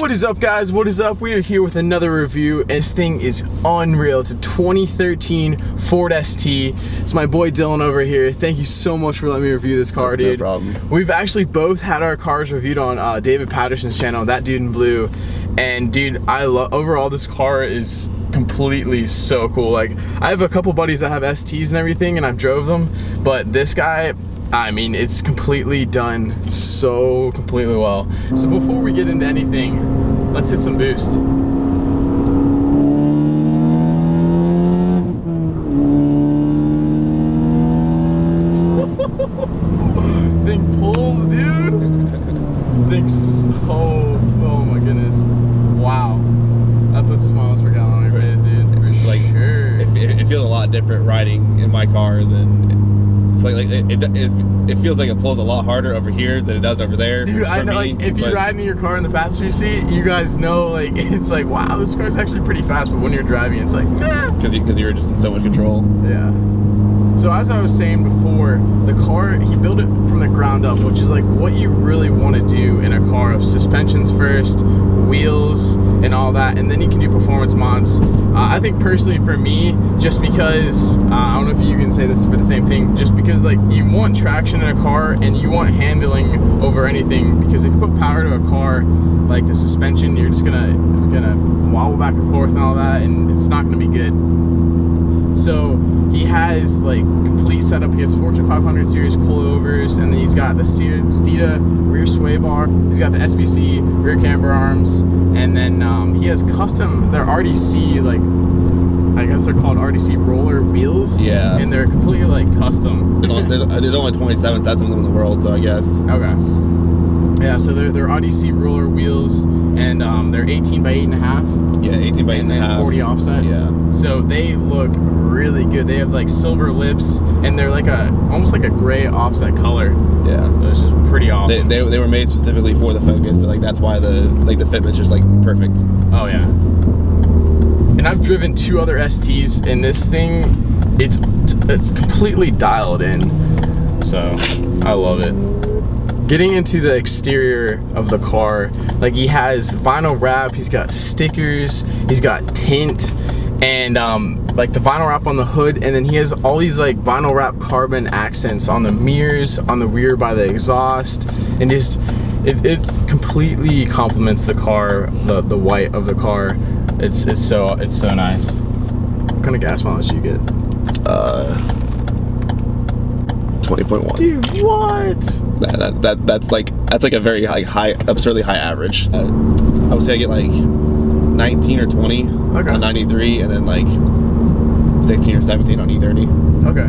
What is up, guys? What is up? We are here with another review, and this thing is unreal. It's a 2013 Ford ST. It's my boy Dylan over here. Thank you so much for letting me review this car, dude. No problem. We've actually both had our cars reviewed on David Patterson's channel, That Dude in Blue. And dude, overall this car is completely so cool. Like, I have a couple buddies that have STs and everything, and I've drove them, but this guy, I mean, it's completely done so completely well. So before we get into anything, let's hit some boost. Thing pulls, dude. Thing's so, oh my goodness. Wow. That puts smiles per gallon on your face, dude. For it's like, sure. It feels a lot different riding in my car than... It's like it feels like it pulls a lot harder over here than it does over there. Dude, I know, like, if you ride in your car in the passenger seat, you guys know, like, it's like, wow, this car's actually pretty fast, but when you're driving, it's like, nah. Because you're just in so much control. Yeah. So as I was saying before, the car, he built it from the ground up, which is like what you really want to do in a car, of suspensions first, wheels, and all that, and then you can do performance mods. I think personally for me, just because, I don't know if you can say this for the same thing, just because like you want traction in a car and you want handling over anything, because if you put power to a car, like the suspension, it's gonna wobble back and forth and all that, and it's not gonna be good. So he has like complete setup. He has Fortune 500 series coilovers, and then he's got the Steeda rear sway bar. He's got the SBC rear camber arms, and then he has custom, they're RDC, like, I guess they're called RDC roller wheels. Yeah. And they're completely like custom. There's only 27 sets of them in the world, so I guess. Okay. Yeah, so they're RDC roller wheels, and they're 18 by 8.5. Yeah, 18 by 8.5. And then 40 offset. Yeah. So they look really good. They have like silver lips, and they're like almost like a gray offset color. Yeah. It's just pretty awesome. They were made specifically for the Focus, so like that's why the fitment's just like perfect. Oh yeah. And I've driven two other STs, and this thing, it's completely dialed in. So I love it. Getting into the exterior of the car, like, he has vinyl wrap, he's got stickers, he's got tint, and like the vinyl wrap on the hood, and then he has all these like vinyl wrap carbon accents on the mirrors, on the rear by the exhaust, and just it completely complements the car, the white of the car. It's so nice. What kind of gas mileage do you get? 20.1. Dude, what? That's like a very high, absurdly high average. I would say I get like 19 or 20 on 93, and then like 16 or 17 on E30. Okay.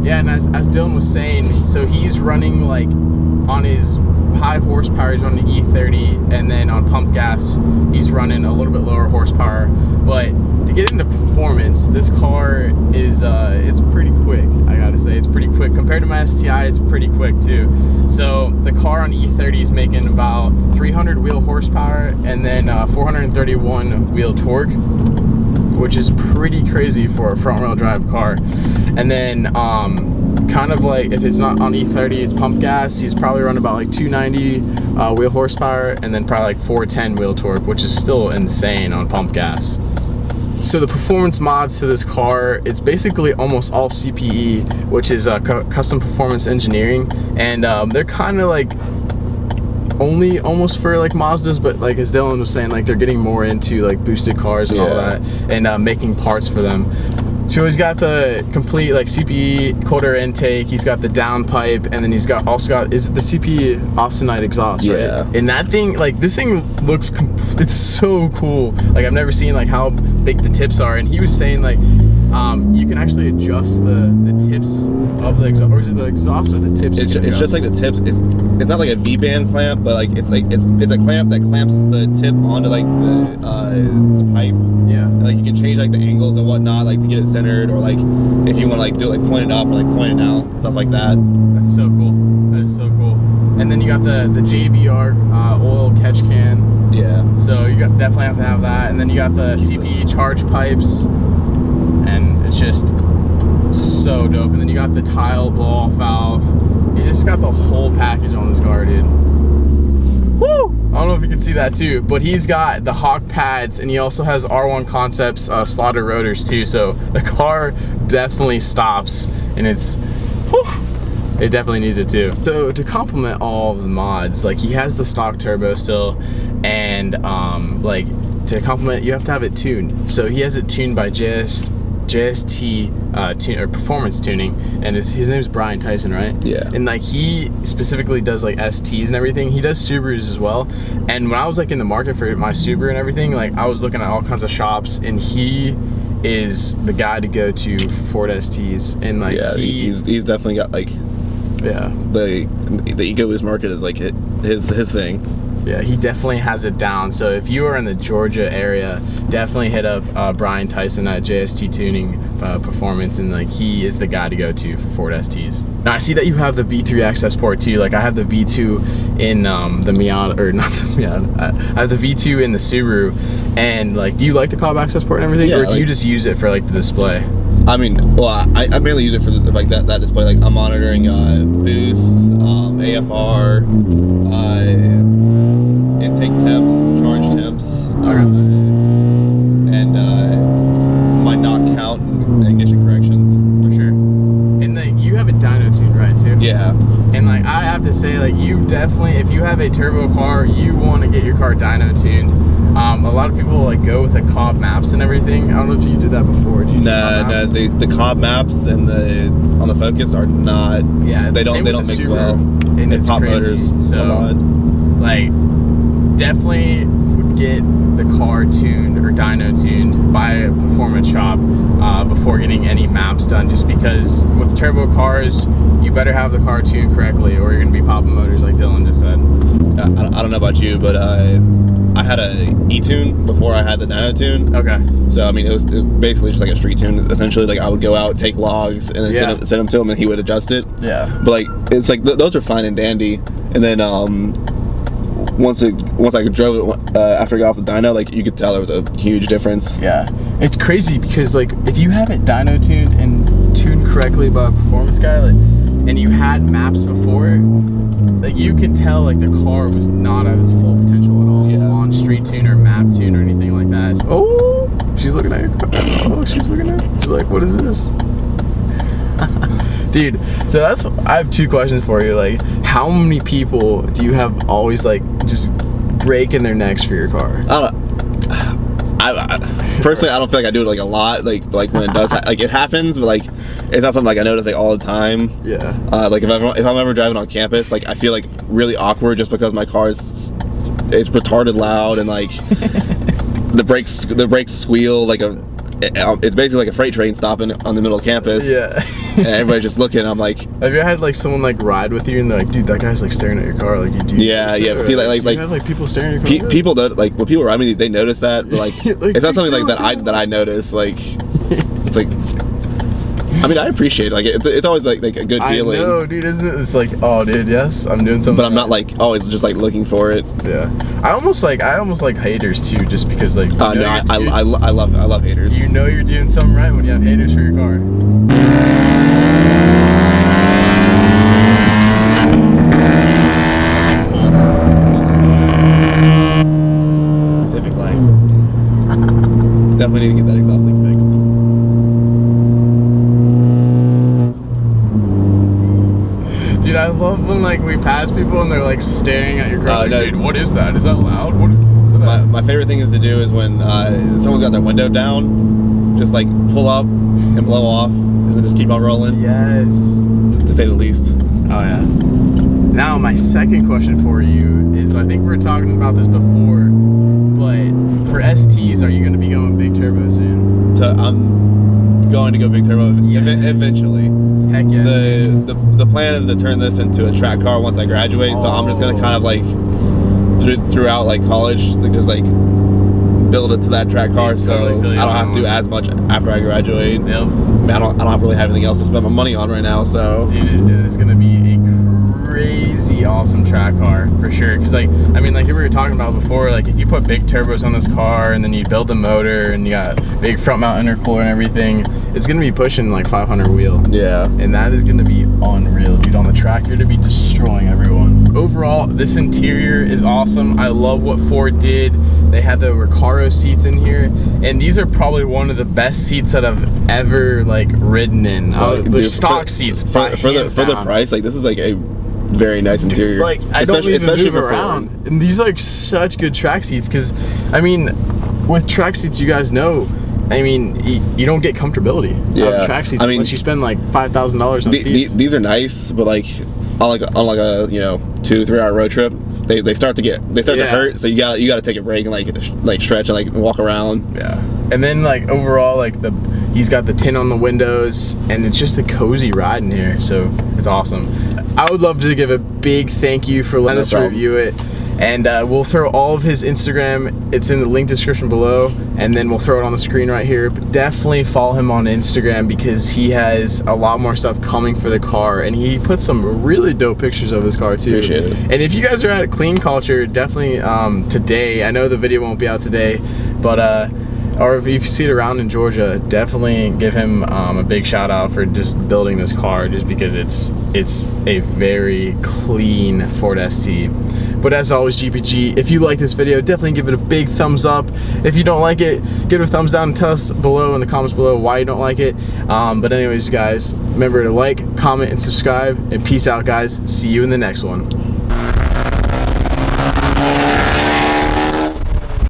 Yeah, and as Dylan was saying, so he's running like on his high horsepower, he's running E30, and then on pump gas, he's running a little bit lower horsepower. But to get into performance, this car is it's pretty quick. I gotta say, it's pretty quick compared to my STI. It's pretty quick too. So the car on E30 is making about 300 wheel horsepower, and then 431 wheel torque, which is pretty crazy for a front wheel drive car. And then kind of like, if it's not on E30, it's pump gas, he's probably running about like 290 wheel horsepower, and then probably like 410 wheel torque, which is still insane on pump gas. So the performance mods to this car, it's basically almost all CPE, which is custom performance engineering, and they're kind of like only almost for like Mazdas, but like as Dylan was saying, like they're getting more into like boosted cars and all that, and making parts for them. So he's got the complete like CPE cold air intake, he's got the downpipe, and then he's also got is the CPE austenite exhaust, right? And that thing, like, this thing looks, it's so cool. Like, I've never seen like how big the tips are, and he was saying like you can actually adjust the tips of the exhaust, or is it the exhaust or the tips? It's just like the tips. It's not like a V-band clamp, but like it's a clamp that clamps the tip onto like the pipe. Yeah. And, like, you can change like the angles and whatnot, like to get it centered, or like if you want to like do it like point it up or like point it down, stuff like that. That's so cool. That is so cool. And then you got the JBR oil catch can. Yeah. So you definitely have to have that. And then you got the CPE charge pipes, and it's just so dope. And then you got the tile blow-off valve. You just got the whole package on this car, dude. Woo! I don't know if you can see that too, but he's got the Hawk pads and he also has R1 Concepts slotted rotors too. So the car definitely stops, and it's, whew, it definitely needs it too. So to complement all of the mods, like he has the stock turbo still, and like to complement, you have to have it tuned. So he has it tuned by JST or performance tuning, and his name's Brian Tyson, right? Yeah. And like he specifically does like STs and everything. He does Subarus as well. And when I was like in the market for my Subaru and everything, like I was looking at all kinds of shops, and he is the guy to go to for Ford STs. And like he's definitely got like the EcoBoost market is like his thing. Yeah, he definitely has it down. So if you are in the Georgia area, definitely hit up Brian Tyson at JST Tuning Performance, and like he is the guy to go to for Ford STs. Now I see that you have the V3 access port too. Like I have the V2 in the Miata, or not the Miata. I have the V2 in the Subaru, and like, do you like the cob access port and everything, or do you just use it for like the display? I mean, well, I mainly use it for like that display. Like I'm monitoring boosts, AFR, intake temps, charge temps, and my knock count and ignition corrections. For sure. And then you have a dyno tuned, right, too? Yeah. And like I have to say, like you definitely, if you have a turbo car, you want to get your car dyno tuned. A lot of people like go with the cob maps and everything. I don't know if you did that before. Did you no, the cob maps and on the Focus are not. Yeah, they don't mix Subaru, well. And it's pop crazy. motors So a lot. Like definitely would get the car tuned or dyno tuned by a performance shop before getting any maps done, just because with turbo cars you better have the car tuned correctly or you're gonna be popping motors like Dylan just said. I don't know about you, but I had a e-tune before I had the dyno tune. Okay. So I mean, it was basically just like a street tune. Essentially, like I would go out, take logs, and then send them to him, and he would adjust it. Yeah. But like it's like those are fine and dandy. And then once I drove it after I got off the dyno, like you could tell there was a huge difference. Yeah. It's crazy because like if you have it dyno tuned and tuned correctly by a performance guy, like, and you had maps before, like you could tell like the car was not at its full potential at all on street tune or map tune or anything like that. So, oh, she's looking at your car. Oh, she's looking at it. She's like, what is this? Dude, so I have two questions for you. Like, how many people do you have always like just breaking their necks for your car? I personally, I don't feel like I do it like a lot. Like when it does, like it happens, but like it's not something like I notice like all the time. Yeah. Like if I'm ever driving on campus, like I feel like really awkward just because my car is retarded loud, and like the brakes squeal like it's basically like a freight train stopping on the middle of campus. Yeah. And everybody's just looking. I'm like, have you had like someone like ride with you and they're like, dude, that guy's like staring at your car, like you do? Yeah. See, like you have like people staring at your car. People don't, like when people ride me, they notice that, but like, like it's not something like that I notice. Like it's like, I mean, I appreciate it. Like it's always like a good feeling. I know, dude, isn't it? It's like, oh, dude, yes, I'm doing something. But I'm not like always just like looking for it. Yeah, I almost like haters too, just because like. No, I love haters. You know you're doing something right when you have haters for your car. Civic life. Definitely need to get that exhaust thing fixed. Dude, I love when like we pass people and they're like staring at your car. Like, no. dude, what is that? Is that loud? What is that? My favorite thing is to do is when someone's got their window down, just like pull up and blow off, and then just keep on rolling. Yes. To say the least. Oh yeah. Now my second question for you is, I think we were talking about this before, but for STs, are you going to be going big turbo soon? I'm going to go big turbo eventually. Heck yes. The plan is to turn this into a track car once I graduate. So I'm just gonna kind of like throughout like college, like just like build it to that track car. So I don't have to do as much after I graduate. Yep. I don't really have anything else to spend my money on right now. So dude, it is gonna be a crazy awesome track car for sure. Because like, I mean, like we were talking about before, like if you put big turbos on this car and then you build the motor and you got big front mount intercooler and everything, it's gonna be pushing like 500 wheel. Yeah. And that is gonna be unreal, dude. On the track, you're gonna be destroying everyone. Overall, this interior is awesome. I love what Ford did. They had the Recaro seats in here, and these are probably one of the best seats that I've ever like ridden in. The stock seats for the price. Like, this is like a very nice interior. Dude, like, I don't even move around. And these are like such good track seats, because I mean, with track seats, you guys know, I mean, you don't get comfortability out of track seats unless you spend like $5,000 on seats. These are nice, but like on like a, you know, 2-3 hour road trip, they start to hurt. So you gotta take a break and like stretch and like walk around. Yeah. And then like overall, like he's got the tint on the windows, and it's just a cozy ride in here. So it's awesome. I would love to give a big thank you for letting us review it. And we'll throw all of his Instagram. It's in the link description below, and then we'll throw it on the screen right here. But definitely follow him on Instagram, because he has a lot more stuff coming for the car, and he puts some really dope pictures of his car too. Appreciate it. And if you guys are at Clean Culture, definitely today, I know the video won't be out today, but or if you see it around in Georgia, definitely give him a big shout out for just building this car, just because it's a very clean Ford ST. But as always, GPG, if you like this video, definitely give it a big thumbs up. If you don't like it, give it a thumbs down and tell us below in the comments below why you don't like it. But anyways, guys, remember to like, comment, and subscribe. And peace out, guys. See you in the next one.